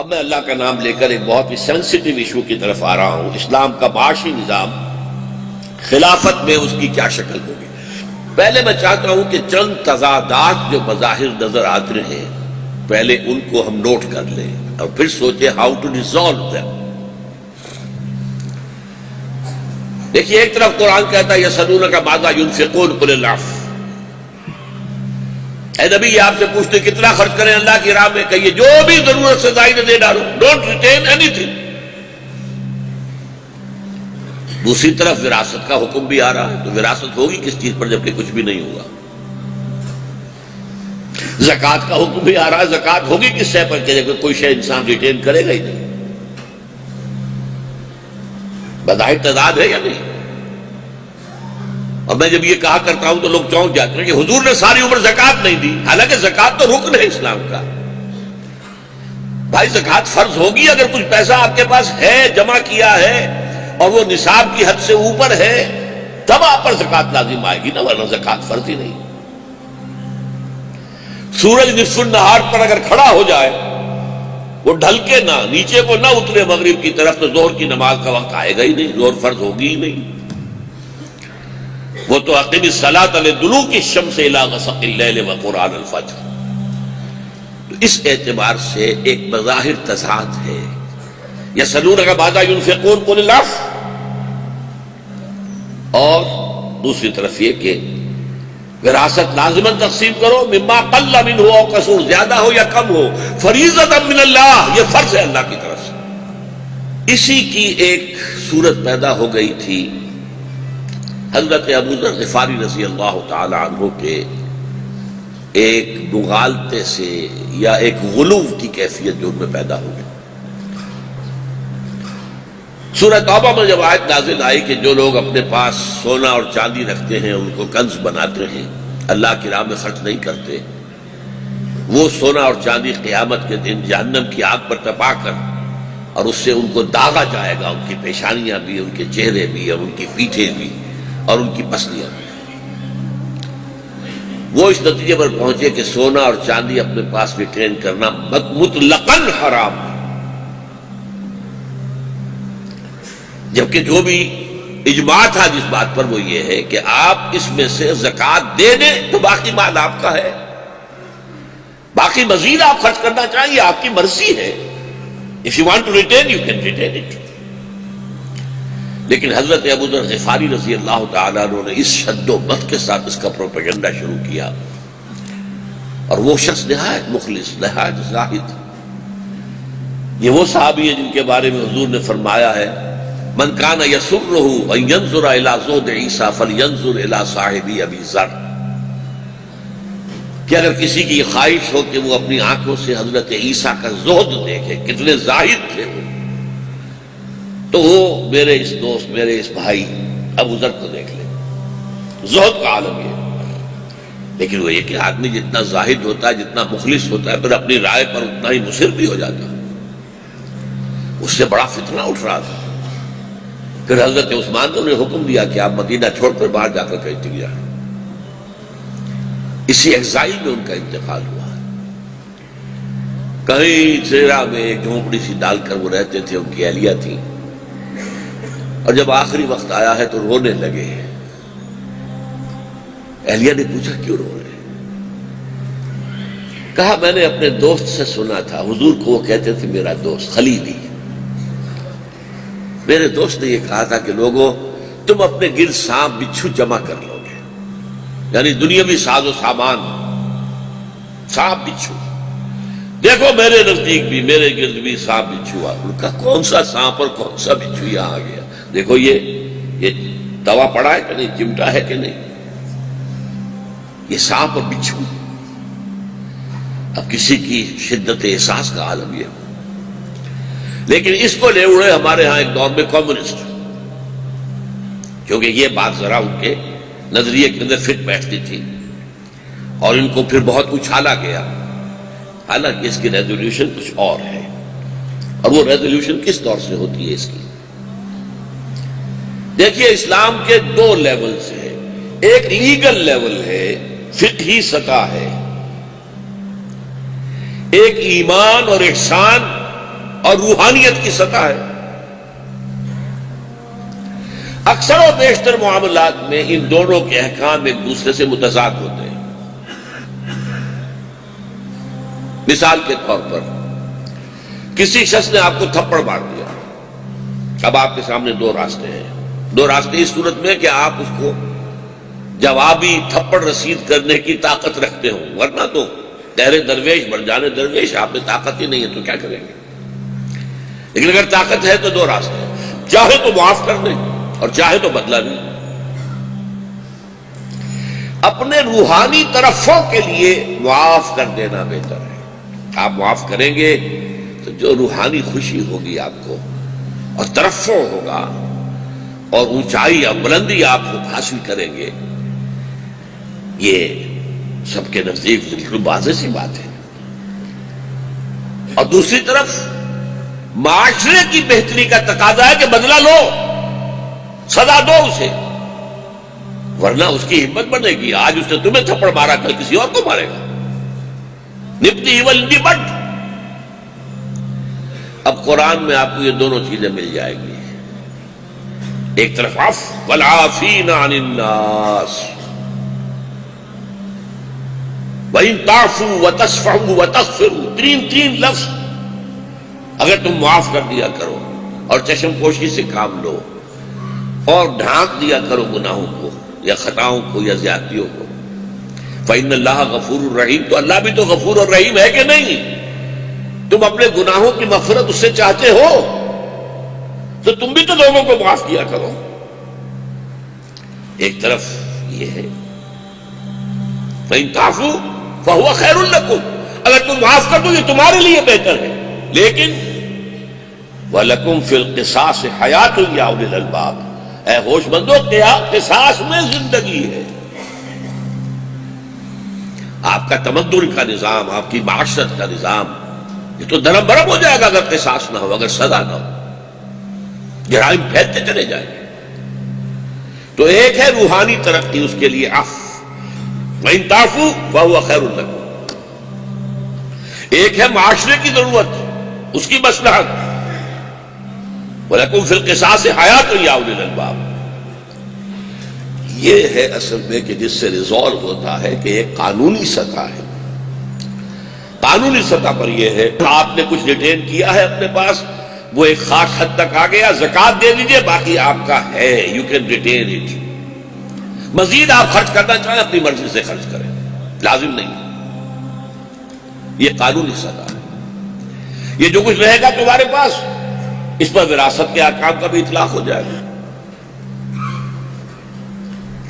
اب میں اللہ کا نام لے کر ایک بہت ہی سینسٹیو ایشو کی طرف آ رہا ہوں، اسلام کا معاشی نظام، خلافت میں اس کی کیا شکل ہوگی۔ پہلے میں چاہتا ہوں کہ چند تضادات جو بظاہر نظر آتے ہیں پہلے ان کو ہم نوٹ کر لیں اور پھر سوچیں ہاؤ ٹو ریزالو them۔ دیکھیے، ایک طرف قرآن کہتا ہے یسألونک ماذا ينفقون قل العفو، اے نبی یہ آپ سے پوچھتے کتنا خرچ کریں اللہ کی راہ میں، کہیے جو بھی ضرورت سے زائد دے ڈالو، ڈونٹ ریٹین اینی تھنگ۔ دوسری طرف وراثت کا حکم بھی آ رہا ہے، تو وراثت ہوگی کس چیز پر جبکہ کچھ بھی نہیں ہوگا۔ زکوٰۃ کا حکم بھی آ رہا ہے، زکوٰۃ ہوگی کس شے پر کہ جبکہ کوئی شے انسان ریٹین کرے گا ہی نہیں۔ بظاہر تضاد ہے یا نہیں؟ اور میں جب یہ کہا کرتا ہوں تو لوگ چونک جاتے ہیں کہ حضور نے ساری عمر زکوٰۃ نہیں دی، حالانکہ زکوٰۃ تو رکن ہے اسلام کا۔ بھائی زکوٰۃ فرض ہوگی اگر کچھ پیسہ آپ کے پاس ہے، جمع کیا ہے اور وہ نصاب کی حد سے اوپر ہے، تب آپ پر زکوٰۃ لازم آئے گی نا، ورنہ زکوٰۃ فرض ہی نہیں۔ سورج نصف النہار پر اگر کھڑا ہو جائے، وہ ڈھل کے نہ نیچے کو نہ اترے مغرب کی طرف، تو ظہر کی نماز کا وقت آئے گا ہی نہیں، ظہر فرض ہوگی ہی نہیں۔ وہ تو اقم الصلاۃ لدلوک الشمس الی غسق اللیل وقرآن الفجر۔ تو اس اعتبار سے ایک بظاہر تضاد ہے۔ یسألونک ماذا ينفقون قل العفو، اور دوسری طرف یہ کہ وراثت لازماً تقسیم کرو، مما قل منہ او کثر، زیادہ ہو یا کم ہو، فریضۃ من اللہ، یہ فرض ہے اللہ کی طرف سے۔ اسی کی ایک صورت پیدا ہو گئی تھی حضرت ابو ذر غفاری رضی اللہ تعالی عنہ کے ایک مغالطے سے یا ایک غلو کی کیفیت جو ان میں پیدا ہو گئی۔ سورہ توبہ میں جب آیت نازل آئی کہ جو لوگ اپنے پاس سونا اور چاندی رکھتے ہیں، ان کو کنز بناتے ہیں، اللہ کی راہ میں خرچ نہیں کرتے، وہ سونا اور چاندی قیامت کے دن جہنم کی آگ پر تپا کر اور اس سے ان کو داغا جائے گا، ان کی پیشانیاں بھی، ان کے چہرے بھی، اور ان کی پیٹھیں بھی، اور ان کی پسلیاں بھی۔ وہ اس نتیجے پر پہنچے کہ سونا اور چاندی اپنے پاس ریٹین کرنا مطلقاً حرام ہے، جبکہ جو بھی اجماع تھا جس بات پر وہ یہ ہے کہ آپ اس میں سے زکوٰۃ دے دیں تو باقی مال آپ کا ہے، باقی مزید آپ خرچ کرنا چاہیں یہ آپ کی مرضی ہے۔ If you want to retain, you can retain it۔ لیکن حضرت ابو ذر غفاری رضی اللہ تعالیٰ عنہ نے اس شد و مت کے ساتھ اس کا پروپیگنڈا شروع کیا، اور وہ شخص نہایت مخلص، نہایت زاہد، یہ وہ صحابی ہیں جن کے بارے میں حضور نے فرمایا ہے من کان یسرہ ان ینظر الی زہد عیسیٰ فلینظر الی صاحب ابی ذر، کہ اگر کسی کی خواہش ہو کہ وہ اپنی آنکھوں سے حضرت عیسیٰ کا زہد دیکھے، کتنے زاہد تھے وہ، تو وہ میرے اس دوست، میرے اس بھائی ابو ذر کو دیکھ لے۔ زہد کا عالم یہ، لیکن وہ یہ کہ آدمی جتنا زاہد ہوتا ہے، جتنا مخلص ہوتا ہے، پھر اپنی رائے پر اتنا ہی مصر بھی ہو جاتا ہے۔ اس سے بڑا فتنہ اٹھ رہا تھا۔ پھر حضرت عثمان نے انہیں حکم دیا کہ آپ مدینہ چھوڑ کر باہر جا کر کہیں ٹک جائیں۔ اسی ایگزائل میں ان کا انتقال ہوا۔ کہیں سیرا میں ایک جھونپڑی سی ڈال کر وہ رہتے تھے، ان کی اہلیہ تھی، اور جب آخری وقت آیا ہے تو رونے لگے۔ اہلیہ نے پوچھا کیوں رو رہے؟ کہا میں نے اپنے دوست سے سنا تھا، حضور کو وہ کہتے تھے میرا دوست خلیلی، میرے دوست نے یہ کہا تھا کہ لوگوں تم اپنے گرد سانپ بچھو جمع کر لو گے، یعنی دنیاوی ساز و سامان، سانپ بچھو، دیکھو میرے نزدیک بھی، میرے گرد بھی سانپ بچھو آ۔ ان کا کون سا سانپ اور کون سا بچھو یہاں آ گیا؟ دیکھو یہ دوا پڑا ہے کہ نہیں، چمٹا ہے کہ نہیں، یہ سانپ اور بچھو۔ اب کسی کی شدت احساس کا عالم یہ، لیکن اس کو لے اڑے ہمارے ہاں ایک دور میں کمیونسٹ، کیونکہ یہ بات ذرا ان کے نظریے کے اندر فٹ بیٹھتی تھی، اور ان کو پھر بہت اچھالا گیا، حالانکہ اس کی ریزولوشن کچھ اور ہے۔ اور وہ ریزولوشن کس طور سے ہوتی ہے اس کی؟ دیکھیے، اسلام کے دو لیولز ہیں، ایک لیگل لیول ہے، فقہی سطح ہے، ایک ایمان اور احسان اور روحانیت کی سطح ہے. اکثر و بیشتر معاملات میں ان دونوں کے احکام ایک دوسرے سے متضاد ہوتے ہیں. مثال کے طور پر کسی شخص نے آپ کو تھپڑ مار دیا. اب آپ کے سامنے دو راستے ہیں. دو راستے اس صورت میں کہ آپ اس کو جوابی تھپڑ رسید کرنے کی طاقت رکھتے ہوں، ورنہ تو تیرے درویش بڑھ جانے درویش، آپ میں طاقت ہی نہیں ہے تو کیا کریں گے. لیکن اگر طاقت ہے تو دو راستے ہیں، چاہے تو معاف کر دیں اور چاہے تو بدلہ لیں. اپنے روحانی طرفوں کے لیے معاف کر دینا بہتر ہے. آپ معاف کریں گے تو جو روحانی خوشی ہوگی آپ کو اور ترفع ہوگا اور اونچائی اور بلندی آپ حاصل کریں گے، یہ سب کے نزدیک بالکل واضح سی بات ہے. اور دوسری طرف معاشرے کی بہتری کا تقاضا ہے کہ بدلہ لو، سزا دو اسے، ورنہ اس کی ہمت بنے گی. آج اس نے تمہیں تھپڑ مارا، کل کسی اور کو مارے گا. نپتی ایول دی بٹ. اب قرآن میں آپ کو یہ دونوں چیزیں مل جائیں گی. ایک طرف عفو والعافین عن الناس، وَإِن تَعْفُوا وَتَصْفَحُوا وَتَغْفِرُوا، تین لفظ. اگر تم معاف کر دیا کرو اور چشم پوشی سے کام لو اور ڈھانک دیا کرو گناہوں کو یا خطاؤں کو یا زیادتیوں کو، فَإِنَّ اللَّهَ غَفُورٌ رَحِيمٌ، تو اللہ بھی تو غفور اور رحیم ہے کہ نہیں؟ تم اپنے گناہوں کی مغفرت اس سے چاہتے ہو تو تم بھی تو لوگوں کو معاف کیا کرو. ایک طرف یہ ہے فَإِن تَعْفُوا فَهُوَ خَيْرٌ لَكُمْ، اگر تم معاف کر دو یہ تمہارے لیے بہتر ہے. لیکن وَلَكُمْ فِي الْقِصَاصِ حَيَاةٌ يَا أُولِي الْأَلْبَابِ، اے ہوش مندو، قصاص میں زندگی ہے. آپ کا تمدن کا نظام، آپ کی معاشرت کا نظام یہ تو درم برم ہو جائے گا اگر قصاص نہ ہو، اگر سزا نہ ہو. جرائم پھیلتے چلے جائیں گے. تو ایک ہے روحانی ترقی، اس کے لیے عفو، وَإِن تَعْفُوا فَهُوَ خَيْرٌ لَكُمْ. ایک ہے معاشرے کی ضرورت، اس کی مصلحت، وَلَكُمْ فِي الْقِصَاصِ حَيَاةٌ يَا أُولِي الْأَلْبَابِ. یہ ہے اصل میں کہ جس سے ریزالو ہوتا ہے کہ ایک قانونی سطح ہے. قانونی سطح پر یہ ہے آپ نے کچھ ریٹین کیا ہے اپنے پاس، وہ ایک خاص حد تک آ گیا، زکوٰۃ دے دیجئے، باقی آپ کا ہے، یو کین ریٹین اٹ. مزید آپ خرچ کرنا چاہیں اپنی مرضی سے خرچ کریں، لازم نہیں. یہ قانونی سطح ہے. یہ جو کچھ رہے گا تمہارے پاس، اس پر وراثت کے احکام کا بھی اطلاق ہو جائے گا.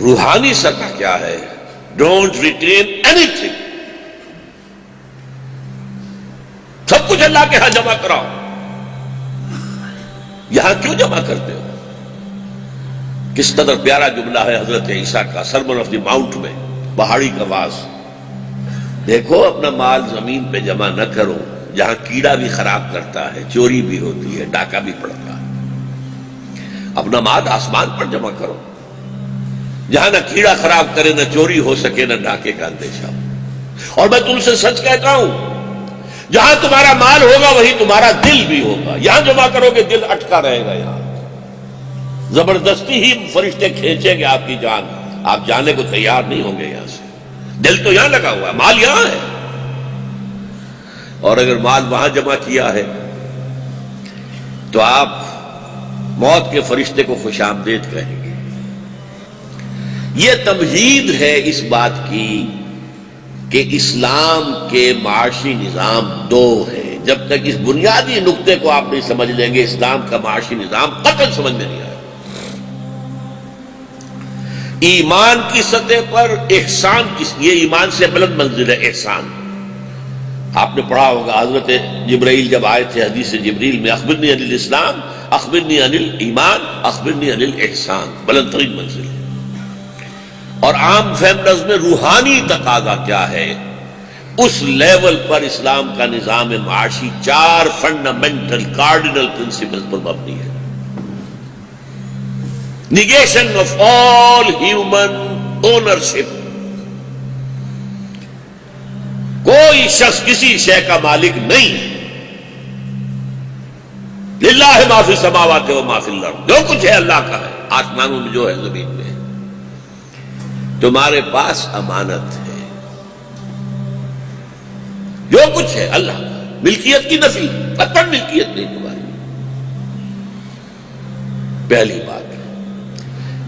روحانی سطح کیا ہے؟ Don't retain anything. سب کچھ اللہ کے ہاں جمع کراؤ. یہاں کیوں جمع کرتے ہو؟ کس قدر پیارا جملہ ہے حضرت عیسیٰ کا سرمن آف دی ماؤنٹ میں، پہاڑی کا واز. دیکھو اپنا مال زمین پہ جمع نہ کرو جہاں کیڑا بھی خراب کرتا ہے، چوری بھی ہوتی ہے، ڈاکہ بھی پڑتا ہے. اپنا مال آسمان پر جمع کرو جہاں نہ کیڑا خراب کرے، نہ چوری ہو سکے، نہ ڈاکے کا اندیشہ ہو. اور میں تم سے سچ کہتا ہوں، جہاں تمہارا مال ہوگا وہی تمہارا دل بھی ہوگا. یہاں جمع کرو گے دل اٹکا رہے گا. یہاں زبردستی ہی فرشتے کھینچیں گے آپ کی جان، آپ جانے کو تیار نہیں ہوں گے یہاں سے. دل تو یہاں لگا ہوا ہے، مال یہاں ہے. اور اگر مال وہاں جمع کیا ہے تو آپ موت کے فرشتے کو خوش آمدید کہیں گے. یہ تمہید ہے اس بات کی کہ اسلام کے معاشی نظام دو ہے. جب تک اس بنیادی نقطے کو آپ نہیں سمجھ لیں گے، اسلام کا معاشی نظام قطعاً سمجھ میں نہیں آئے. ایمان کی سطح پر احسان یہ ایمان سے بلند منزل ہے احسان. آپ نے پڑھا ہوگا حضرت جبرائیل جب آئے تھے حدیث جبریل میں، اخبرنی عن الاسلام، اخبرنی عن الایمان، اخبرنی عن الاحسان. بلند ترین منزل ہے. اور عام فہم نظم میں روحانی تقاضا کیا ہے، اس لیول پر اسلام کا نظام معاشی 4 فنڈامنٹل کارڈینل پرنسپلز پر مبنی ہے. Negation of all human ownership. کوئی شخص کسی شے کا مالک نہیں. للہ ما فی السماوات و ما فی الارض، جو کچھ ہے اللہ کا ہے، آسمانوں میں جو ہے زمین میں ہے۔ تمہارے پاس امانت ہے، جو کچھ ہے اللہ کا۔ ملکیت کی نفی، قطعاً ملکیت نہیں تمہاری۔ پہلی بات،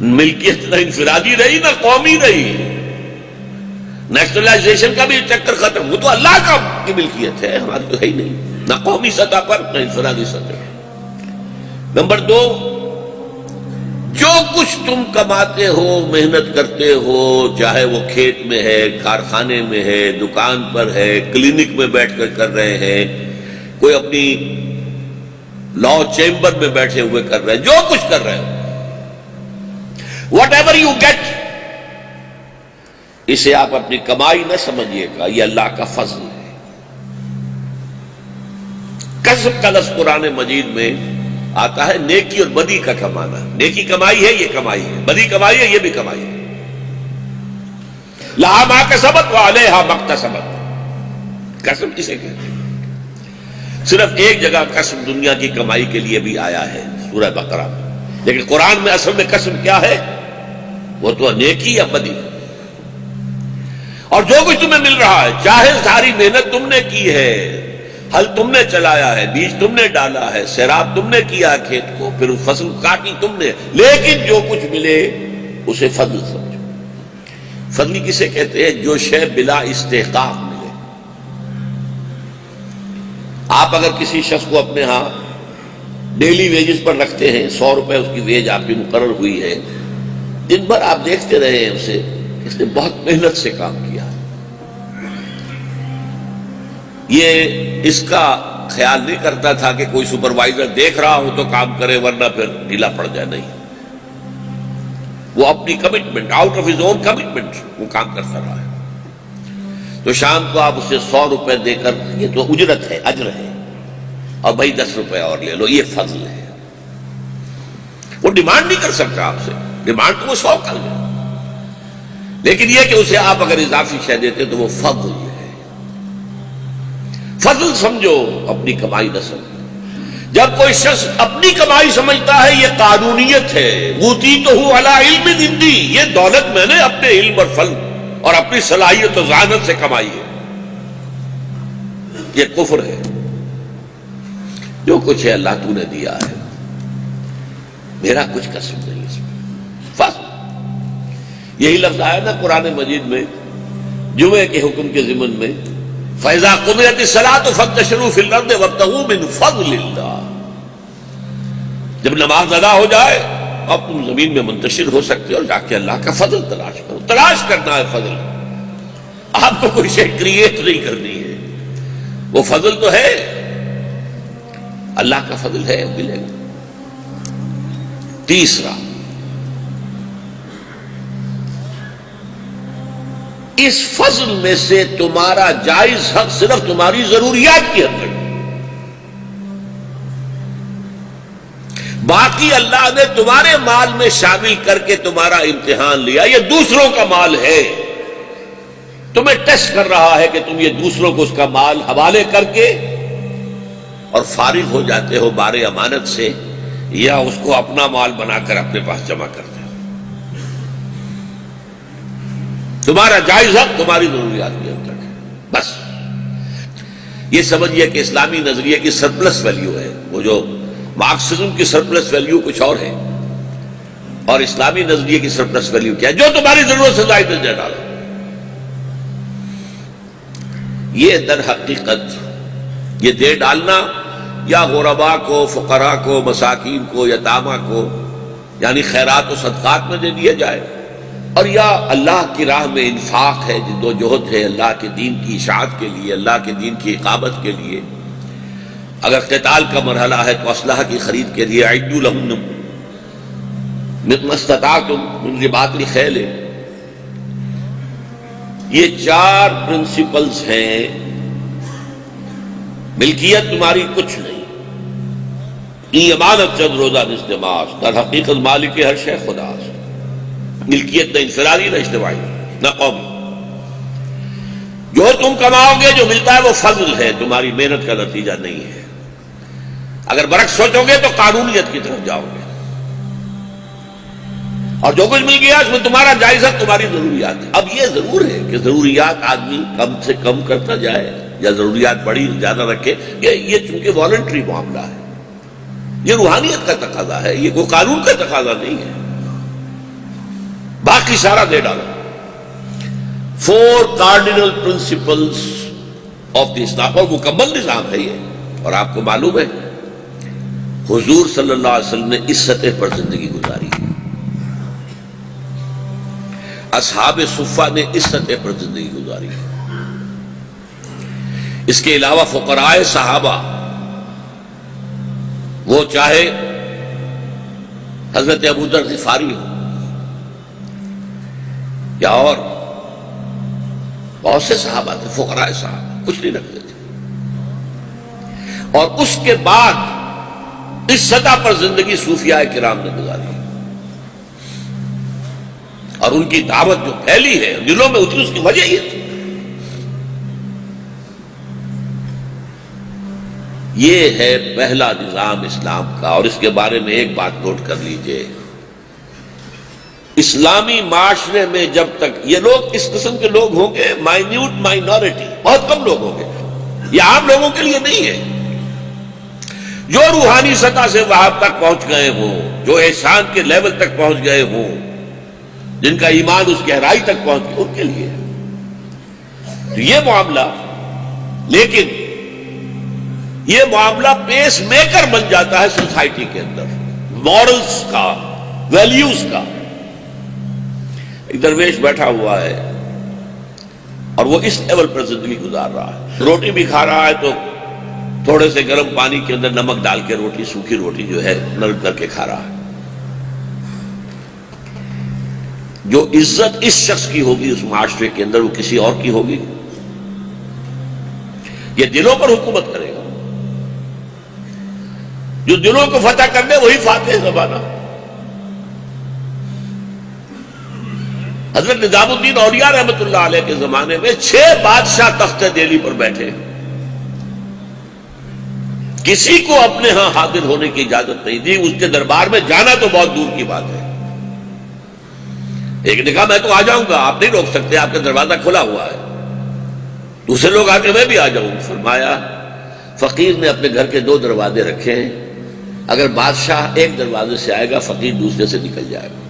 ملکیت نہ انفرادی رہی نہ قومی رہی، نیشنلائزیشن کا بھی چکر ختم، وہ تو اللہ کا کی ملکیت ہے، ہماری تو ہے ہی نہیں، نہ قومی سطح پر نہ انفرادی سطح پر۔ نمبر دو، جو کچھ تم کماتے ہو، محنت کرتے ہو، چاہے وہ کھیت میں ہے، کارخانے میں ہے، دکان پر ہے، کلینک میں بیٹھ کر رہے ہیں، کوئی اپنی لا چیمبر میں بیٹھے ہوئے کر رہے ہیں، جو کچھ کر رہے ہو، واٹ ایور یو گیٹ، اسے آپ اپنی کمائی نہ سمجھیے گا، یہ اللہ کا فضل ہے۔ کسب کا لفظ قرآن مجید میں آتا ہے نیکی اور بدی کا کمانا۔ نیکی کمائی ہے، یہ کمائی ہے، بدی کمائی ہے، یہ بھی کمائی ہے۔ لہا ما کسبت وعلیہا ما اکتسبت، کسب اسے کہتے ہیں۔ صرف ایک جگہ کسب دنیا کی کمائی کے لیے بھی آیا ہے، سورہ بقرہ میں، لیکن قرآن میں اصل میں کسب کیا ہے؟ وہ تو نیکی یا بدی۔ اور جو کچھ تمہیں مل رہا ہے، چاہے ساری محنت تم نے کی ہے، ہل تم نے چلایا ہے، بیج تم نے ڈالا ہے، سیراب تم نے کیا کھیت کو، پھر فصل کاٹی تم نے، لیکن جو کچھ ملے اسے فضل سمجھو۔ فضل کسے کہتے ہیں؟ جو شے بلا استحقاق ملے۔ آپ اگر کسی شخص کو اپنے ہاں ڈیلی ویجز پر رکھتے ہیں، 100 روپے اس کی ویج آپ کی مقرر ہوئی ہے، دن بھر آپ دیکھتے رہے ہیں اسے، اس نے بہت محنت سے کام کیا، یہ اس کا خیال نہیں کرتا تھا کہ کوئی سپروائزر دیکھ رہا ہو تو کام کرے ورنہ پھر ڈھیلا پڑ جائے، نہیں، وہ اپنی commitment, out of his own commitment وہ کام کرتا رہا ہے۔ تو شام کو آپ اسے 100 روپے دے کر، یہ تو اجرت ہے، اجر ہے، اور بھائی 10 روپے اور لے لو، یہ فضل ہے۔ وہ ڈیمانڈ نہیں کر سکتا آپ سے، ڈیمانڈ تو وہ 100 کر لے، لیکن یہ کہ اسے آپ اگر اضافی شے دیتے تو وہ فضل ہے۔ فضل سمجھو، اپنی کمائی نہ سمجھو۔ جب کوئی شخص اپنی کمائی سمجھتا ہے، یہ قانونیت ہے، اوتیتہ علی علم عندی، یہ دولت میں نے اپنے علم اور فضل اور اپنی صلاحیت و ذہانت سے کمائی ہے، یہ کفر ہے۔ جو کچھ ہے اللہ تو نے دیا ہے، میرا کچھ قسم نہیں اس میں، فضل۔ یہی لفظ آیا نا قرآن مجید میں جمعے کے حکم کے ضمن میں، فَإِذَا قُضِيَتِ الصَّلَاةُ فَانتَشِرُوا فِي الْأَرْضِ وَابْتَغُوا مِنْ فَضْلِ اللَّهِ، جب نماز ادا ہو جائے اب تم زمین میں منتشر ہو سکتے ہو اور جا کے اللہ کا فضل تلاش کرو۔ تلاش کرنا ہے فضل، آپ کو کوئی شے کریٹ نہیں کرنی ہے، وہ فضل تو ہے، اللہ کا فضل ہے، ملے گا۔ تیسرا، اس فضل میں سے تمہارا جائز حق صرف تمہاری ضروریات کی حد تک، باقی اللہ نے تمہارے مال میں شامل کر کے تمہارا امتحان لیا، یہ دوسروں کا مال ہے، تمہیں ٹیسٹ کر رہا ہے کہ تم یہ دوسروں کو اس کا مال حوالے کر کے اور فارغ ہو جاتے ہو بار امانت سے، یا اس کو اپنا مال بنا کر اپنے پاس جمع کرتے ہو۔ تمہارا جائز حق تمہاری ضروریات کی حد تک ہے، بس یہ سمجھیے کہ اسلامی نظریے کی سرپلس ویلیو ہے، وہ جو مارکسزم کی سرپلس ویلیو کچھ اور ہے، اور اسلامی نظریے کی سرپلس ویلیو کیا ہے؟ جو تمہاری ضرورت سے زائد دے ڈالو۔ یہ در حقیقت یہ دے ڈالنا یا غرباء کو، فقراء کو، مساکین کو، یتامہ کو، یعنی خیرات و صدقات میں دے دیا جائے، اور یا اللہ کی راہ میں انفاق ہے، جد و جہد ہے اللہ کے دین کی اشاعت کے لیے، اللہ کے دین کی اقامت کے لیے، اگر قتال کا مرحلہ ہے تو اسلحہ کی خرید کے لیے اعدوا لہن ما استطعتم من رباط الخیل۔ یہ 4 پرنسپلز ہیں، ملکیت تمہاری کچھ نہیں، ای امانت چند روزہ نستماس، در حقیقت مالک ہر شے خداست۔ ملکیت نہ انفرادی نہ اجتماعی نہ قومی، جو تم کماؤ گے جو ملتا ہے وہ فضل ہے، تمہاری محنت کا نتیجہ نہیں ہے۔ اگر برعکس سوچو گے تو قانونیت کی طرف جاؤ گے، اور جو کچھ مل گیا اس میں تمہارا جائزہ تمہاری ضروریات ہے۔ اب یہ ضرور ہے کہ ضروریات آدمی کم سے کم کرتا جائے یا ضروریات بڑی زیادہ رکھے، یہ چونکہ والنٹری معاملہ ہے، یہ روحانیت کا تقاضا ہے، یہ کوئی قانون کا تقاضا نہیں ہے۔ باقی سارا دے ڈالو۔ 4 cardinal principles of the Islam، اور مکمل نظام ہے یہ، اور آپ کو معلوم ہے حضور صلی اللہ علیہ وسلم نے اس سطح پر زندگی گزاری ہے، اصحاب صفہ نے اس سطح پر زندگی گزاری ہے، اس کے علاوہ فقراء صحابہ، وہ چاہے حضرت ابو ذر غفاری ہو یا اور بہت سے صحابہ تھے، فقراء صحابہ کچھ نہیں رکھتے تھے، اور اس کے بعد اس سطح پر زندگی صوفیاء کرام نے گزاری، اور ان کی دعوت جو پھیلی ہے دلوں میں اتری، اس کی وجہ یہ تھی۔ یہ ہے پہلا نظام اسلام کا، اور اس کے بارے میں ایک بات نوٹ کر لیجئے، اسلامی معاشرے میں جب تک یہ لوگ اس قسم کے لوگ ہوں گے، مائنیوٹ مائنورٹی، بہت کم لوگ ہوں گے، یہ عام لوگوں کے لیے نہیں ہے، جو روحانی سطح سے وہاں تک پہنچ گئے ہوں، جو احسان کے لیول تک پہنچ گئے ہوں، جن کا ایمان اس گہرائی تک پہنچ گیا، ان کے لیے تو یہ معاملہ، لیکن یہ معاملہ پیس میکر بن جاتا ہے سوسائٹی کے اندر، مورلز کا، ویلیوز کا۔ ایک درویش بیٹھا ہوا ہے اور وہ اس لیول پر زندگی گزار رہا ہے، روٹی بھی کھا رہا ہے تو تھوڑے سے گرم پانی کے اندر نمک ڈال کے روٹی، سوکھی روٹی جو ہے نرم کر کے کھا رہا ہے۔ جو عزت اس شخص کی ہوگی اس معاشرے کے اندر، وہ کسی اور کی ہوگی؟ یہ دلوں پر حکومت کرے گا، جو دلوں کو فتح کر لے وہی فاتح زمانہ۔ حضرت نظام الدین اولیاء رحمۃ اللہ علیہ کے زمانے میں 6 بادشاہ تخت دہلی پر بیٹھے، کسی کو اپنے ہاں حاضر ہونے کی اجازت نہیں دی، اس کے دربار میں جانا تو بہت دور کی بات ہے۔ ایک نے کہا میں تو آ جاؤں گا، آپ نہیں روک سکتے، آپ کا دروازہ کھلا ہوا ہے۔ دوسرے لوگ آتے میں بھی آ جاؤں۔ فرمایا فقیر نے اپنے گھر کے 2 دروازے رکھے ہیں، اگر بادشاہ ایک دروازے سے آئے گا، فقیر دوسرے سے نکل جائے گا۔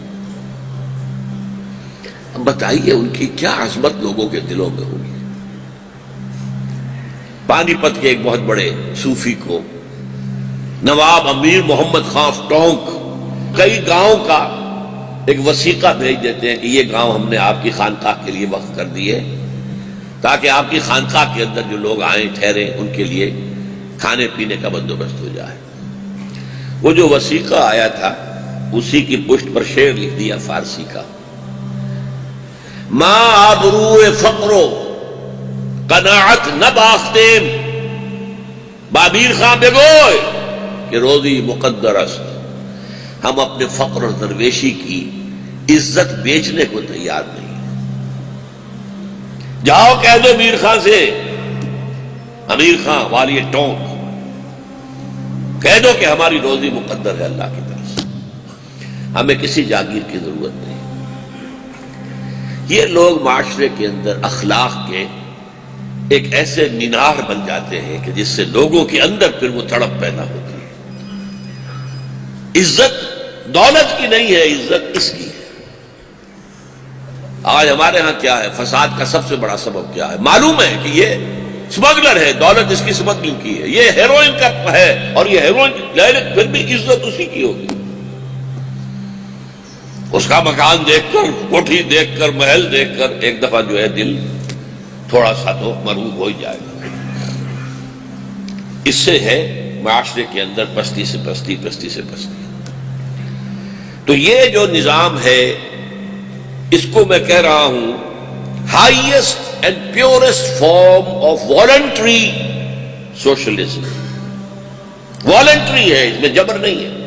اب بتائیے ان کی کیا عظمت لوگوں کے دلوں میں ہوگی۔ پانی پت کے ایک بہت بڑے صوفی کو نواب امیر محمد خان آف ٹونک کئی گاؤں کا ایک وثیقہ بھیج دیتے ہیں کہ یہ گاؤں ہم نے آپ کی خانقاہ کے لیے وقف کر دیے، تاکہ آپ کی خانقاہ کے اندر جو لوگ آئیں ٹھہریں ان کے لیے کھانے پینے کا بندوبست ہو جائے۔ وہ جو وثیقہ آیا تھا اسی کی پشت پر شعر لکھ دیا فارسی کا، ما آبرو فقرو قناعت نہ باختیم، بابیر خان بگوئے کہ روزی مقدر است، ہم اپنے فقر اور درویشی کی عزت بیچنے کو تیار نہیں۔ جاؤ کہہ دو میر خان سے، امیر خان والی ٹونک، کہہ دو کہ ہماری روزی مقدر ہے اللہ کی طرف سے، ہمیں کسی جاگیر کی ضرورت نہیں۔ یہ لوگ معاشرے کے اندر اخلاق کے ایک ایسے مینار بن جاتے ہیں کہ جس سے لوگوں کے اندر پھر وہ تڑپ پیدا ہوتی ہے۔ عزت دولت کی نہیں ہے، عزت اس کی ہے۔ آج ہمارے ہاں کیا ہے، فساد کا سب سے بڑا سبب کیا ہے؟ معلوم ہے کہ یہ سمگلر ہے، دولت اس کی سمگلنگ کی ہے، یہ ہیروئن کا ہے، اور یہ ہیروئن پھر بھی عزت اسی کی ہوگی۔ اس کا مکان دیکھ کر، کوٹھی دیکھ کر، محل دیکھ کر ایک دفعہ جو ہے دل تھوڑا سا تو مرغوب ہو ہی جائے گا۔ اس سے ہے معاشرے کے اندر پستی سے پستی، پستی سے پستی۔ تو یہ جو نظام ہے اس کو میں کہہ رہا ہوں highest and purest form of voluntary socialism. Voluntary ہے، اس میں جبر نہیں ہے۔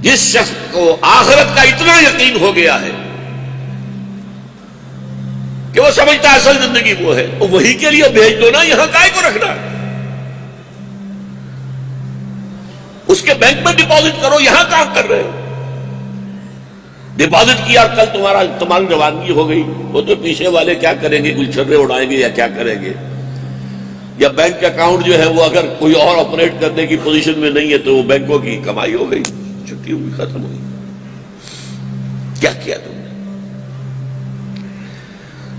جس شخص کو آخرت کا اتنا یقین ہو گیا ہے کہ وہ سمجھتا ہے اصل زندگی وہ ہے، تو وہی کے لیے بھیج دو نا، یہاں کائے کو رکھنا ہے؟ اس کے بینک میں ڈپازٹ کرو، یہاں کام کر رہے ہو؟ ڈپازٹ کیا اور کل تمہاری روانگی ہو گئی، وہ تو پیچھے والے کیا کریں گے، گلچھرے اڑائیں گے یا کیا کریں گے، یا بینک اکاؤنٹ جو ہے وہ اگر کوئی اور آپریٹ کرنے کی پوزیشن میں نہیں ہے تو وہ بینکوں کی کمائی ہو گئی، چھٹی ہوئی، ختم ہوئی۔ کیا کیا تم نے؟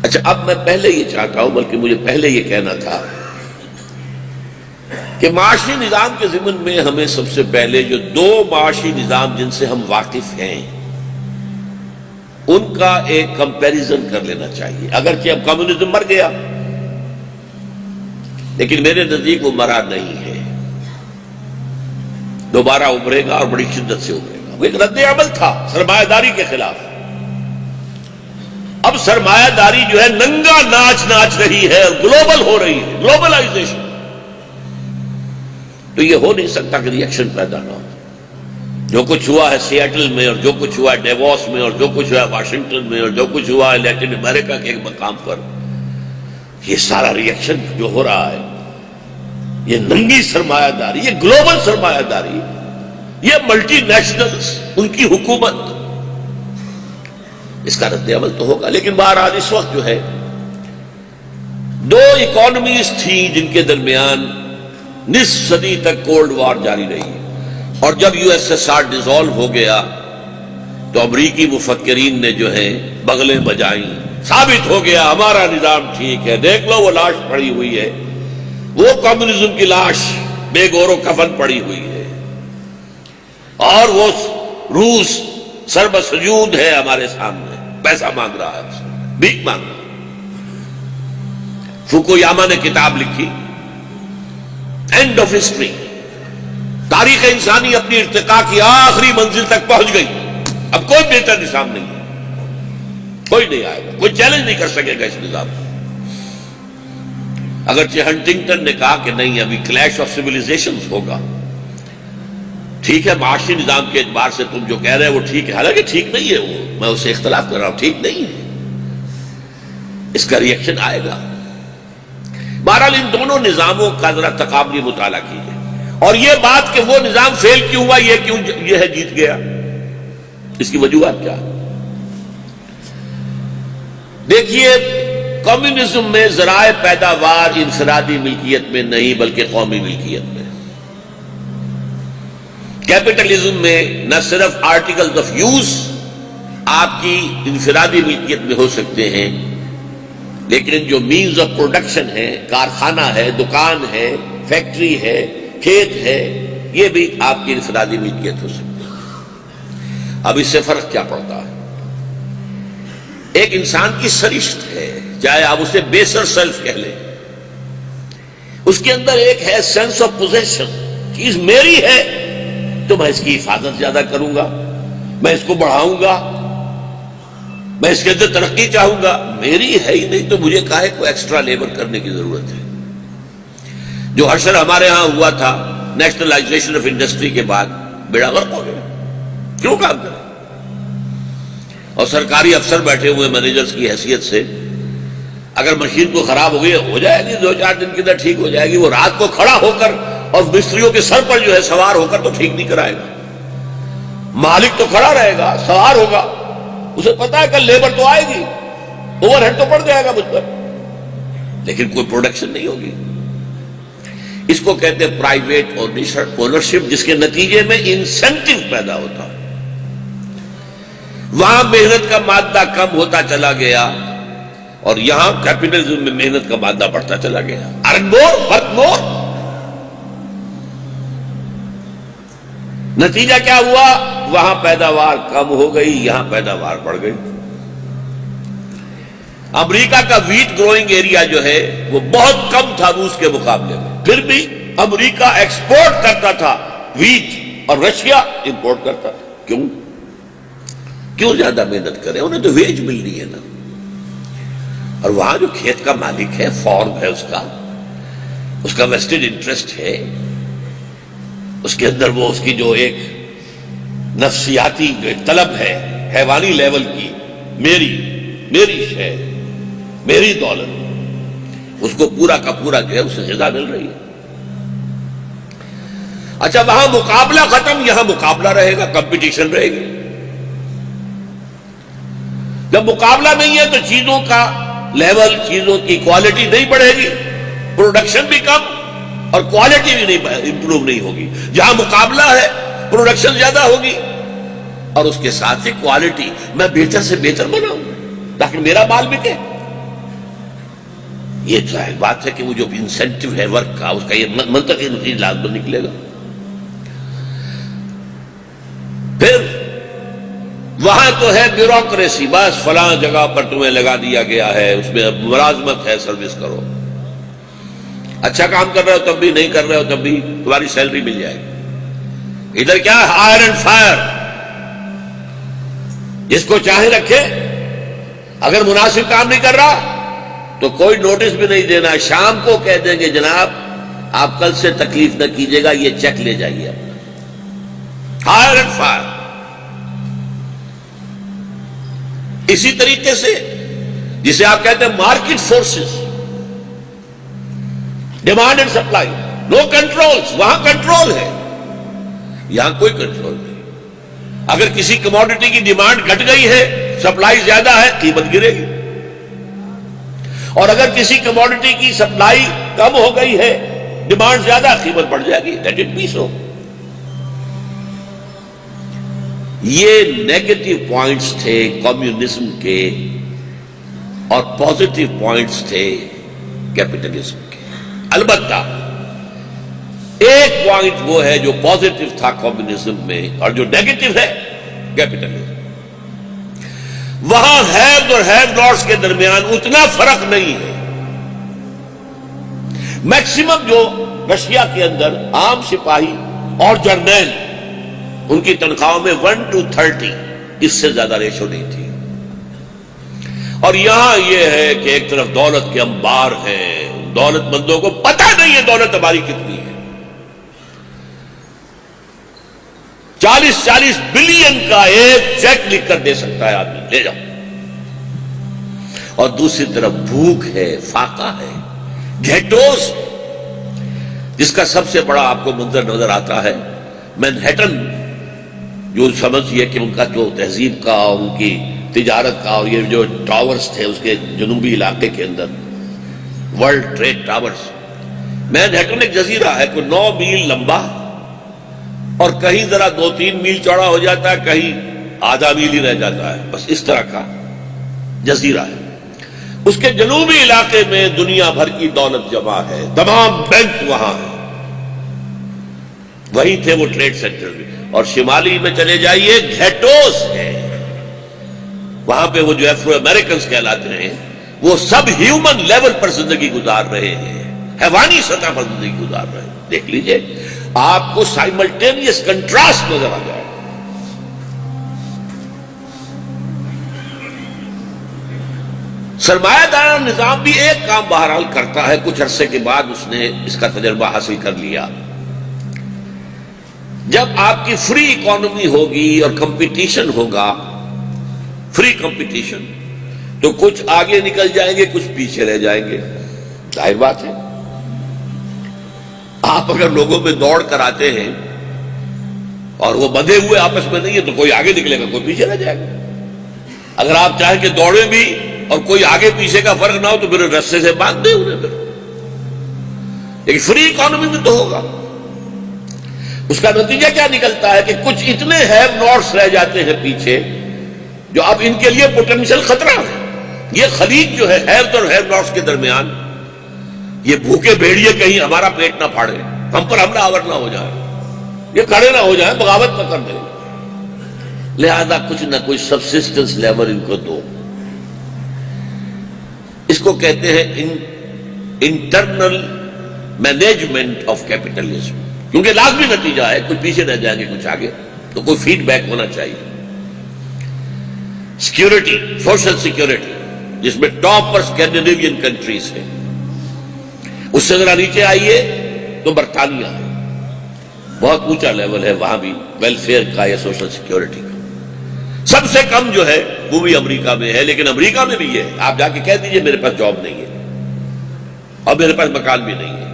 اچھا، اب میں پہلے یہ چاہتا ہوں، بلکہ مجھے پہلے یہ کہنا تھا کہ معاشی نظام کے ضمن میں ہمیں سب سے پہلے جو دو معاشی نظام جن سے ہم واقف ہیں ان کا ایک کمپیریزن کر لینا چاہیے۔ اگرچہ اب کمیونزم مر گیا، لیکن میرے نزدیک وہ مرا نہیں ہے، دوبارہ ابھرے گا اور بڑی شدت سے ابھرے گا۔ وہ ایک رد عمل تھا سرمایہ داری کے خلاف، اب سرمایہ داری جو ہے ننگا ناچ رہی ہے اور گلوبل ہو رہی ہے، گلوبلائزیشن۔ تو یہ ہو نہیں سکتا کہ ری ایکشن پیدا نہ ہو۔ جو کچھ ہوا ہے سیاٹل میں، اور جو کچھ ہوا ہے ڈیووس میں، اور جو کچھ ہوا ہے واشنگٹن میں، اور جو کچھ ہوا ہے لیٹن امریکہ کے ایک مقام پر، یہ سارا ری ایکشن جو ہو رہا ہے، یہ ننگی سرمایہ داری، یہ گلوبل سرمایہ داری، یہ ملٹی نیشنلز، ان کی حکومت، اس کا رد عمل تو ہوگا۔ لیکن بہرحال اس وقت جو ہے دو اکانومیز تھی جن کے درمیان نصف صدی تک کولڈ وار جاری رہی، اور جب U S S R dissolve ہو گیا تو امریکی مفکرین نے جو ہے بغلیں بجائیں، ثابت ہو گیا ہمارا نظام ٹھیک ہے، دیکھ لو وہ لاش پڑی ہوئی ہے، وہ کمیونزم کی لاش بے گور و کفن پڑی ہوئی ہے، اور وہ روس سربسجود ہے ہمارے سامنے، پیسہ مانگ رہا ہے، بھیک مانگ رہا ہے۔ فوکویاما نے کتاب لکھی اینڈ آف ہسٹری، تاریخ انسانی اپنی ارتقاء کی آخری منزل تک پہنچ گئی، اب کوئی بہتر نظام نہیں ہے، کوئی نہیں آئے گا، کوئی چیلنج نہیں کر سکے گا اس نظام کو۔ اگرچہ ہنٹنگٹن نے کہا کہ نہیں، ابھی کلیش آف سیویلائزیشنز ہوگا۔ ٹھیک ہے، معاشی نظام کے اعتبار سے تم جو کہہ رہے ہو وہ ٹھیک ہے، حالانکہ ٹھیک نہیں ہے، وہ میں اسے اختلاف کر رہا ہوں، ٹھیک نہیں ہے، اس کا ری ایکشن آئے گا۔ بہرحال ان دونوں نظاموں کا ذرا تقابلی مطالعہ کیجیے، اور یہ بات کہ وہ نظام فیل کیوں ہوا، یہ کیوں یہ ہے جیت گیا، اس کی وجوہات کیا؟ دیکھیے، کمیونزم میں ذرائع پیداوار انفرادی ملکیت میں نہیں بلکہ قومی ملکیت میں، کیپٹلزم میں نہ صرف آرٹیکلز آف یوز آپ کی انفرادی ملکیت میں ہو سکتے ہیں، لیکن جو مینز آف پروڈکشن ہے، کارخانہ ہے، دکان ہے، فیکٹری ہے، کھیت ہے، یہ بھی آپ کی انفرادی ملکیت ہو سکتی ہے۔ اب اس سے فرق کیا پڑتا ہے؟ ایک انسان کی سرشت ہے، چاہے آپ اسے بیسر سیلف کہہ لیں، اس کے اندر ایک ہے سینس آف پوزیشن، چیز میری ہے تو میں اس کی حفاظت زیادہ کروں گا، میں اس کو بڑھاؤں گا، میں اس کے اندر ترقی چاہوں گا، میری ہے ہی نہیں تو مجھے کاہے کو ایکسٹرا لیبر کرنے کی ضرورت ہے۔ جو حشر ہمارے ہاں ہوا تھا نیشنلائزیشن آف انڈسٹری کے بعد، بیڑا غرق ہو گیا، کیوں کام کریں؟ اور سرکاری افسر بیٹھے ہوئے مینیجرز کی حیثیت سے، اگر مشین کو خراب ہو گئی ہو جائے گی، 2-4 دن کے اندر ٹھیک ہو جائے گی، وہ رات کو کھڑا ہو کر اور مستریوں کے سر پر جو ہے سوار ہو کر تو ٹھیک نہیں کرائے گا۔ مالک تو کھڑا رہے گا، سوار ہوگا، اسے پتا ہے کل لیبر تو آئے گی، اوور ہیڈ تو پڑ جائے گا مجھ پر، لیکن کوئی پروڈکشن نہیں ہوگی۔ اس کو کہتے ہیں پرائیویٹ اونرشپ، جس کے نتیجے میں انسینٹیو پیدا ہوتا ہے۔ وہاں محنت کا مادہ کم ہوتا چلا گیا اور یہاں کیپٹلزم میں محنت کا مادہ بڑھتا چلا گیا، ارن مور ورک مور۔ نتیجہ کیا ہوا؟ وہاں پیداوار کم ہو گئی، یہاں پیداوار بڑھ گئی۔ امریکہ کا ویٹ گروئنگ ایریا جو ہے وہ بہت کم تھا روس کے مقابلے میں، پھر بھی امریکہ ایکسپورٹ کرتا تھا ویٹ اور رشیا امپورٹ کرتا تھا۔ کیوں زیادہ محنت کریں؟ انہیں تو ویج مل رہی ہے نا، اور وہاں جو کھیت کا مالک ہے، فارم ہے، اس کا ویسٹڈ انٹرسٹ ہے، اس کے اندر وہ اس کی جو ایک نفسیاتی جو ایک طلب ہے حیوانی لیول کی، میری شے، میری دولت، اس کو پورا کا پورا جو ہے اسے غذا مل رہی ہے۔ اچھا وہاں مقابلہ ختم، یہاں مقابلہ رہے گا، کمپٹیشن رہے گی۔ جب مقابلہ نہیں ہے تو چیزوں کا لیول، چیزوں کی کوالٹی نہیں بڑھے گی، پروڈکشن بھی کم اور کوالٹی بھی نہیں امپروو نہیں ہوگی۔ جہاں مقابلہ ہے پروڈکشن زیادہ ہوگی اور اس کے ساتھ ہی کوالٹی، میں بہتر سے بہتر بناؤں تاکہ میرا مال بکے۔ یہ ظاہر بات ہے کہ وہ جو انسینٹیو ہے ورک کا، اس کا یہ منطقی نتیجہ لازم نکلے گا۔ پھر وہاں تو ہے بیوروکریسی، بس فلاں جگہ پر تمہیں لگا دیا گیا ہے، اس میں ملازمت ہے، سروس کرو، اچھا کام کر رہے ہو تب بھی، نہیں کر رہے ہو تب بھی تمہاری سیلری مل جائے گی۔ ادھر کیا ہائر اینڈ فائر، جس کو چاہے رکھے، اگر مناسب کام نہیں کر رہا تو کوئی نوٹس بھی نہیں دینا، شام کو کہہ دیں گے جناب آپ کل سے تکلیف نہ کیجیے گا، یہ چیک لے جائیے اپنا، ہائر اینڈ فائر۔ اسی طریقے سے جسے آپ کہتے ہیں market forces, demand and supply, no controls, وہاں کنٹرول ہے، یہاں کوئی کنٹرول نہیں۔ اگر کسی کموڈٹی کی ڈیمانڈ گھٹ گئی ہے، سپلائی زیادہ ہے، قیمت گرے گی، اور اگر کسی کموڈٹی کی سپلائی کم ہو گئی ہے، ڈیمانڈ زیادہ، قیمت بڑھ جائے گی۔ لیٹ اٹ بی سو۔ یہ نیگیٹو پوائنٹس تھے کمیونزم کے اور پازیٹو پوائنٹس تھے کیپٹلزم کے۔ البتہ ایک پوائنٹ وہ ہے جو پازیٹو تھا کمیونزم میں اور جو نیگیٹو ہے کیپٹلزم۔ وہاں ہیوز اور ہیو ناٹس کے درمیان اتنا فرق نہیں ہے۔ میکسیمم جو رشیا کے اندر عام سپاہی اور جرنیل، ان کی تنخواہوں میں 1:30، اس سے زیادہ ریشو نہیں تھی۔ اور یہاں یہ ہے کہ ایک طرف دولت کے انبار ہیں، دولت مندوں کو پتہ نہیں ہے دولت ہماری کتنی ہے، 40 بلین کا ایک چیک لکھ کر دے سکتا ہے آدمی، لے جاؤ۔ اور دوسری طرف بھوک ہے، فاقہ ہے، گھیٹوس، جس کا سب سے بڑا آپ کو منظر نظر آتا ہے مینہٹن، جو سمجھئے کہ ان کا جو تہذیب کا اور ان کی تجارت کا، اور یہ جو ٹاورز تھے اس کے جنوبی علاقے کے اندر، ورلڈ ٹریڈ ٹاورز۔ مینہٹن ایک جزیرہ ہے، کوئی 9 میل لمبا اور کہیں ذرا 2-3 میل چوڑا ہو جاتا ہے، کہیں آدھا میل ہی رہ جاتا ہے، بس اس طرح کا جزیرہ ہے۔ اس کے جنوبی علاقے میں دنیا بھر کی دولت جمع ہے، تمام بینک وہاں ہیں، وہی تھے وہ ٹریڈ سینٹر بھی۔ اور شمالی میں چلے جائیے، گھیٹوس ہے، وہاں پہ وہ جو افرو امریکنز کہلاتے ہیں، وہ سب ہیومن لیول پر زندگی گزار رہے ہیں، حیوانی سطح پر زندگی گزار رہے ہیں۔ دیکھ لیجئے، آپ کو سائملٹینیس کنٹراسٹ نظر آ جائے۔ سرمایہ دارانہ نظام بھی ایک کام بہرحال کرتا ہے، کچھ عرصے کے بعد اس نے اس کا تجربہ حاصل کر لیا۔ جب آپ کی فری اکانومی ہوگی اور کمپٹیشن ہوگا، فری کمپٹیشن، تو کچھ آگے نکل جائیں گے، کچھ پیچھے رہ جائیں گے، ظاہر بات ہے۔ آپ اگر لوگوں میں دوڑ کر آتے ہیں اور وہ بندھے ہوئے آپس میں نہیں ہے تو کوئی آگے نکلے گا، کوئی پیچھے رہ جائے گا۔ اگر آپ چاہیں کہ دوڑیں بھی اور کوئی آگے پیچھے کا فرق نہ ہو تو پھر رستے سے باندھ دیں انہیں، پھر لیکن فری اکانومی میں تو ہوگا۔ اس کا نتیجہ کیا نکلتا ہے کہ کچھ اتنے ہیو ناٹس رہ جاتے ہیں پیچھے جو اب ان کے لیے پوٹینشیل خطرہ ہے۔ یہ خلیج جو ہے ہیوز اور ہیو ناٹس کے درمیان، یہ بھوکے بھیڑیے کہیں ہمارا پیٹ نہ پھاڑے، ہم پر حملہ آور نہ ہو جائے، یہ کھڑے نہ ہو جائیں، بغاوت نہ کر دیں، لہذا کچھ نہ کچھ سبسسٹنس لیول ان کو دو۔ اس کو کہتے ہیں انٹرنل مینجمنٹ آف کیپٹلزم، کیونکہ لازمی نتیجہ ہے کچھ پیچھے رہ جائیں گے کچھ آگے، تو کوئی فیڈ بیک ہونا چاہیے۔ سیکیورٹی، سوشل سیکیورٹی، جس میں ٹاپ پر اسکینڈینیوین کنٹریز ہیں، اس سے ذرا نیچے آئیے تو برطانیہ ہے، بہت اونچا لیول ہے وہاں بھی ویلفیئر کا یا سوشل سیکیورٹی کا۔ سب سے کم جو ہے وہ بھی امریکہ میں ہے، لیکن امریکہ میں بھی ہے، آپ جا کے کہہ دیجئے میرے پاس جاب نہیں ہے اور میرے پاس مکان بھی نہیں ہے،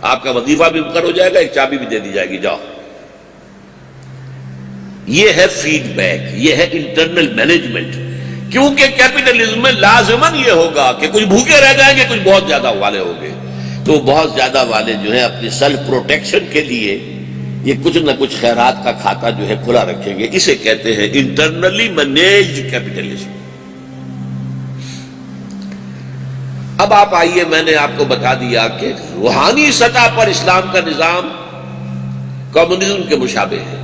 آپ کا وظیفہ بھی مقرر ہو جائے گا، ایک چابی بھی دے دی جائے گی، جاؤ۔ یہ ہے فیڈ بیک، یہ ہے انٹرنل مینجمنٹ۔ کیونکہ کیپٹلزم میں لازماً یہ ہوگا کہ کچھ بھوکے رہ جائیں گے، کچھ بہت زیادہ والے ہوں گے، تو بہت زیادہ والے جو ہیں اپنی سیلف پروٹیکشن کے لیے یہ کچھ نہ کچھ خیرات کا کھاتا جو ہے کھلا رکھیں گے۔ اسے کہتے ہیں انٹرنلی مینیجڈ کیپٹلزم۔ اب آپ آئیے، میں نے آپ کو بتا دیا کہ روحانی سطح پر اسلام کا نظام کمیونزم کے مشابہ ہے۔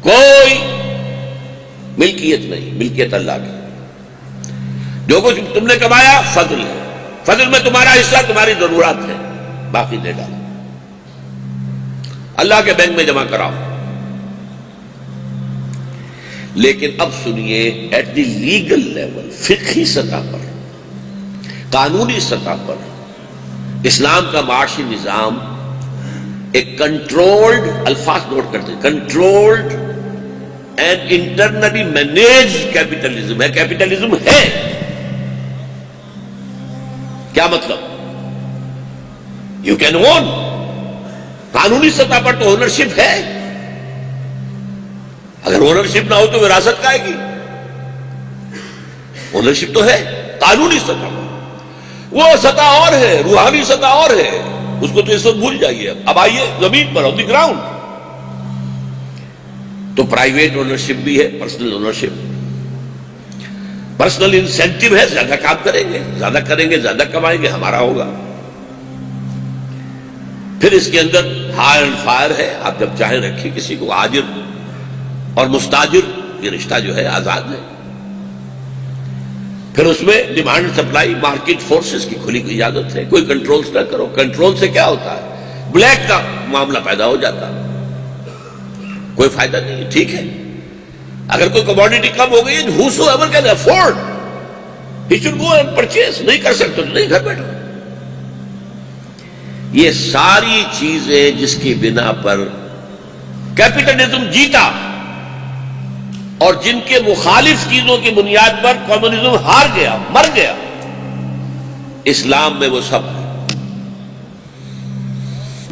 کوئی ملکیت نہیں، ملکیت اللہ کی۔ جو کچھ تم نے کمایا فضل ہے، فضل میں تمہارا حصہ تمہاری ضرورت ہے، باقی دے ڈالو، اللہ کے بینک میں جمع کراؤ۔ لیکن اب سنیے، ایٹ دی لیگل لیول، فقہی سطح پر، قانونی سطح پر، اسلام کا معاشی نظام ایک کنٹرولڈ، الفاظ نوٹ کرتے ہیں، controlled and internally manage capitalism ہے۔ کیپٹلزم ہے، کیا مطلب؟ یو کین اون، قانونی سطح پر تو اونرشپ ہے، اگر اونرشپ نہ ہو تو وراثت کا آئے گی؟ اونرشپ تو ہے قانونی سطح پر، وہ سطح اور ہے، روحانی سطح اور ہے، اس کو تو اس وقت بھول جائیے۔ اب آئیے زمین پر، آن دی گراؤنڈ، تو پرائیویٹ اونرشپ بھی ہے، پرسنل اونرشپ، پرسنل انسینٹیو ہے، زیادہ کام کریں گے، زیادہ کریں گے، زیادہ کمائیں گے، ہمارا ہوگا۔ پھر اس کے اندر ہائر اینڈ فائر ہے، آپ جب چاہیں رکھیں کسی کو، آجر اور مستاجر یہ رشتہ جو ہے آزاد ہے۔ پھر اس میں ڈیمانڈ سپلائی، مارکیٹ فورسز کی کھلی اجازت ہے، کوئی کنٹرولز نہ کرو۔ کنٹرول سے کیا ہوتا ہے؟ بلیک کا معاملہ پیدا ہو جاتا ہے، کوئی فائدہ نہیں ہے۔ ٹھیک ہے، اگر کوئی کموڈٹی کم ہو گئی، whosoever can afford he should go and purchase، نہیں کر سکتے تو نہیں، گھر بیٹھو۔ یہ ساری چیزیں جس کی بنا پر کیپٹلزم جیتا اور جن کے مخالف چیزوں کی بنیاد پر کمیونزم ہار گیا، مر گیا، اسلام میں وہ سب ہے۔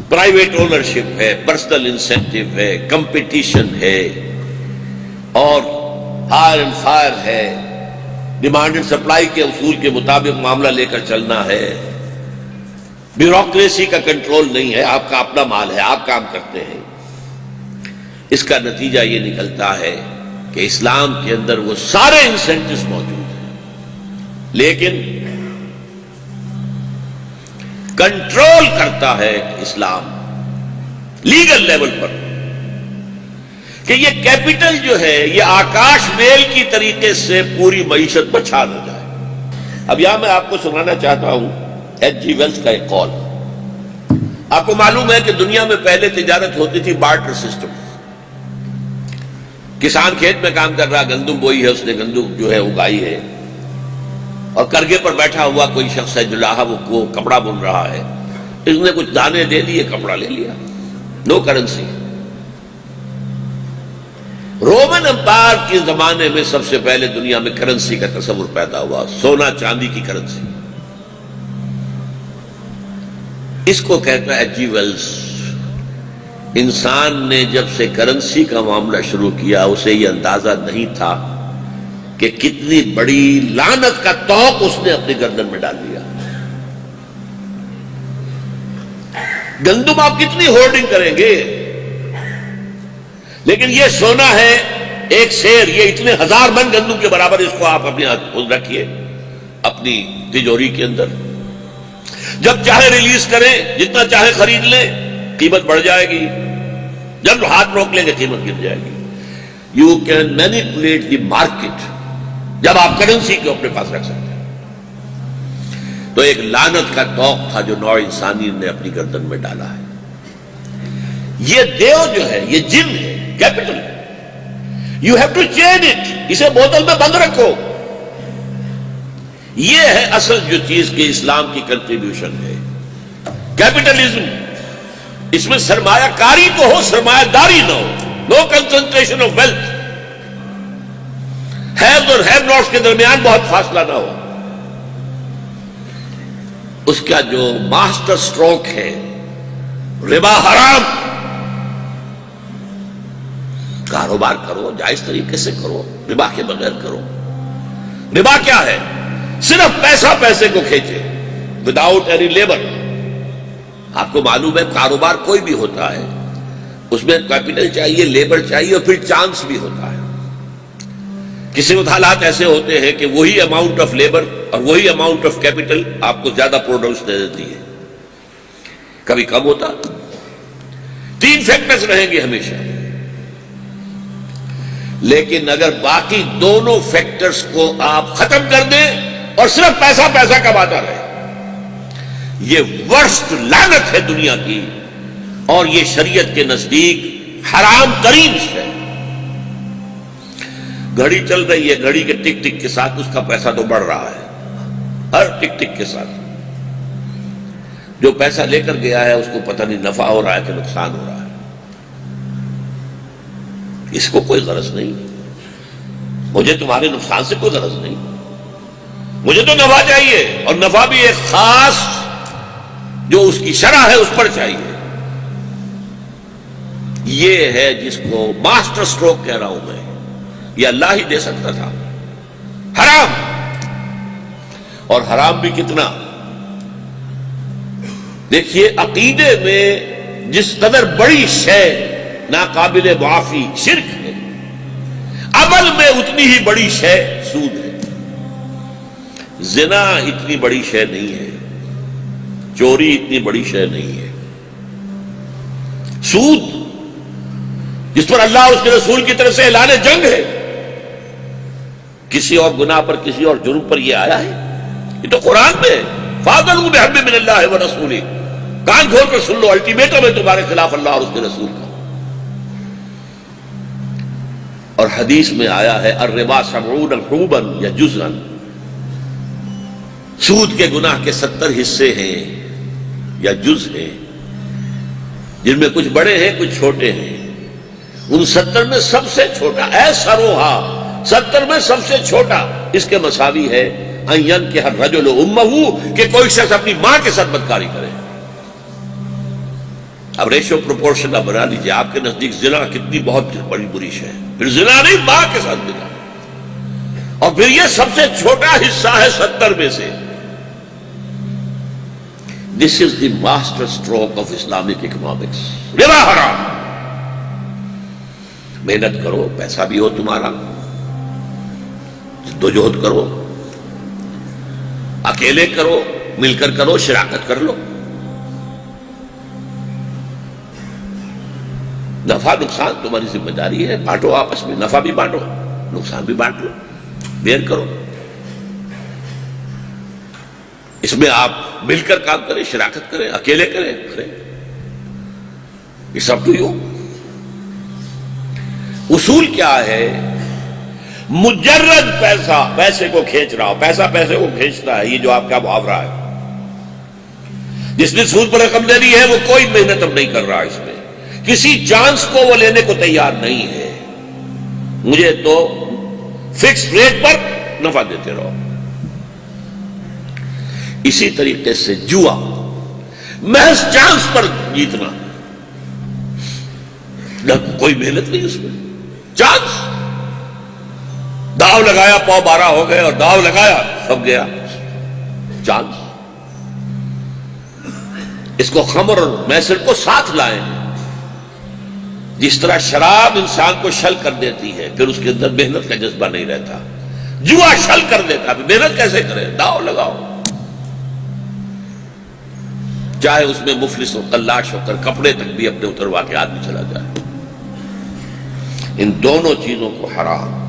پرائیویٹ اونرشپ ہے، پرسنل انسینٹیو ہے، کمپٹیشن ہے، اور ہائر اینڈ فائر ہے، ڈیمانڈ اینڈ سپلائی کے اصول کے مطابق معاملہ لے کر چلنا ہے۔ بیوروکریسی کا کنٹرول نہیں ہے، آپ کا اپنا مال ہے، آپ کام کرتے ہیں۔ اس کا نتیجہ یہ نکلتا ہے کہ اسلام کے اندر وہ سارے انسینٹیوز موجود ہیں، لیکن کنٹرول کرتا ہے اسلام لیگل لیول پر کہ یہ کیپٹل جو ہے یہ آکاش میل کی طریقے سے پوری معیشت پر چھا نہ جائے۔ اب یہاں میں آپ کو سنانا چاہتا ہوں ایچ جی ویلز کا ایک قول۔ آپ کو معلوم ہے کہ دنیا میں پہلے تجارت ہوتی تھی بارٹر سسٹم۔ کسان کھیت میں کام کر رہا، گندم بوئی ہے، اس نے گندم جو ہے اگائی ہے، اور کرگے پر بیٹھا ہوا کوئی شخص ہے جو وہ کپڑا بن رہا ہے، اس نے کچھ دانے دے دیے، کپڑا لے لیا، نو کرنسی۔ رومن امپائر کے زمانے میں سب سے پہلے دنیا میں کرنسی کا تصور پیدا ہوا، سونا چاندی کی کرنسی۔ اس کو کہتا ہے جی ویلز، انسان نے جب سے کرنسی کا معاملہ شروع کیا اسے یہ اندازہ نہیں تھا کہ کتنی بڑی لعنت کا طوق اس نے اپنی گردن میں ڈال دیا۔ گندم آپ کتنی ہولڈنگ کریں گے، لیکن یہ سونا ہے ایک شیر، یہ اتنے 1000 من گندم کے برابر، اس کو آپ اپنے ہاتھ رکھیے اپنی تجوری کے اندر، جب چاہے ریلیز کریں، جتنا چاہے خرید لیں، قیمت بڑھ جائے گی، جب ہاتھ روک لیں گے قیمت گر جائے گی۔ You can manipulate the market جب آپ کرنسی کو اپنے پاس رکھ سکتے ہیں۔ تو ایک لعنت کا طوق تھا جو نوع انسانی نے اپنی گردن میں ڈالا ہے۔ یہ دیو جو ہے، یہ جن ہے، capital, you have to change it, اسے بوتل میں بند رکھو۔ یہ ہے اصل جو چیز کہ اسلام کی کنٹریبیوشن ہے، کیپٹلزم۔ اس میں سرمایہ کاری تو ہو، سرمایہ داری نہ ہو، نو کنسنٹریشن آف ویلتھ، ہیوز اور ہیو ناٹس کے درمیان بہت فاصلہ نہ ہو۔ اس کا جو ماسٹر سٹروک ہے ربا حرام. کاروبار کرو جائز طریقے سے کرو، ربا کے بغیر کرو. ربا کیا ہے؟ صرف پیسہ پیسے کو کھینچے وداؤٹ اینی لیبر. آپ کو معلوم ہے کاروبار کوئی بھی ہوتا ہے اس میں کیپٹل چاہیے، لیبر چاہیے، اور پھر چانس بھی ہوتا ہے. کسی وقت حالات ایسے ہوتے ہیں کہ وہی اماؤنٹ آف لیبر اور وہی اماؤنٹ آف کیپٹل آپ کو زیادہ پروڈکٹس دے دیتی ہے، کبھی کم ہوتا. 3 فیکٹرز رہیں گے ہمیشہ. لیکن اگر باقی دونوں فیکٹرز کو آپ ختم کر دیں اور صرف پیسہ پیسہ کماتا رہے، یہ ورسٹ لعنت ہے دنیا کی، اور یہ شریعت کے نزدیک حرام ترین ہے. گھڑی چل رہی ہے، گھڑی کے ٹک ٹک کے ساتھ اس کا پیسہ تو بڑھ رہا ہے، ہر ٹک ٹک کے ساتھ. جو پیسہ لے کر گیا ہے اس کو پتہ نہیں نفع ہو رہا ہے کہ نقصان ہو رہا ہے. اس کو کوئی غرض نہیں. مجھے تمہارے نقصان سے کوئی غرض نہیں، مجھے تو نفع چاہیے، اور نفع بھی ایک خاص جو اس کی شرح ہے اس پر چاہیے. یہ ہے جس کو ماسٹر سٹروک کہہ رہا ہوں میں، یہ اللہ ہی دے سکتا تھا. حرام، اور حرام بھی کتنا. دیکھیے عقیدے میں جس قدر بڑی شے ناقابل معافی شرک ہے، عمل میں اتنی ہی بڑی شے سود ہے. زنا اتنی بڑی شے نہیں ہے، چوری اتنی بڑی شے نہیں ہے. سود جس پر اللہ اس کے رسول کی طرف سے اعلان جنگ ہے، کسی اور گناہ پر، کسی اور جرم پر یہ آیا ہے؟ یہ تو قرآن میں فاضلوا بحرب من اللہ ورسولہ. کان کھول کر سن لو، الٹیمیٹم ہے تمہارے خلاف اللہ اور اس کے رسول کا. اور حدیث میں آیا ہے الربا 70 حبا یا جزءا، سود کے گناہ کے 70 حصے ہیں یا جز ہیں، جن میں کچھ بڑے ہیں کچھ چھوٹے ہیں. ان 70 میں سب سے چھوٹا ایسروہا، 70 میں سب سے چھوٹا اس کے مساوی ہے ان ينكح الرجل امه، کہ کوئی شخص اپنی ماں کے ساتھ بدکاری کرے. اب ریشو پروپورشن آپ بنا لیجیے، آپ کے نزدیک زنا کتنی بہت بڑی بری شے ہے. پھر زنا نہیں، ماں کے ساتھ زنا، اور پھر یہ سب سے چھوٹا حصہ ہے 70 میں سے. This is the master stroke of Islamic economics. ربا حرام. محنت کرو، پیسہ بھی ہو تمہارا، جدوجہد کرو، اکیلے کرو، مل کر کرو، شراکت کر لو. نفع نقصان تمہاری ذمہ داری ہے، بانٹو آپس میں، نفع بھی بانٹو، نقصان بھی بانٹ لو، بیئر کرو. اس میں آپ مل کر کام کریں، شراکت کریں، اکیلے کریں. It's up to you. اصول کیا ہے؟ مجرد پیسہ پیسے کو کھینچ رہا ہو، پیسہ پیسے کو کھینچتا ہے، یہ جو آپ کا محاورہ ہے. جس نے سود پر رقم دینی ہے وہ کوئی محنت اب نہیں کر رہا، اس میں کسی چانس کو وہ لینے کو تیار نہیں ہے. مجھے تو فکس ریٹ پر نفع دیتے رہو. اسی طریقے سے جوا، محض چانس پر جیتنا، کوئی محنت نہیں اس میں، چانس. داؤ لگایا، پاؤ 12 ہو گئے، اور داؤ لگایا سب گیا، چانس. اس کو خمر اور میسر کو ساتھ لائیں. جس طرح شراب انسان کو شل کر دیتی ہے، پھر اس کے اندر محنت کا جذبہ نہیں رہتا. جوا شل کر دیتا ہے، محنت کیسے کرے؟ داؤ لگاؤ. چاہے اس میں مفلس ہو، قلاش ہو کر کپڑے تک بھی اپنے اتروا کے آدمی چلا جائے. ان دونوں چیزوں کو حرام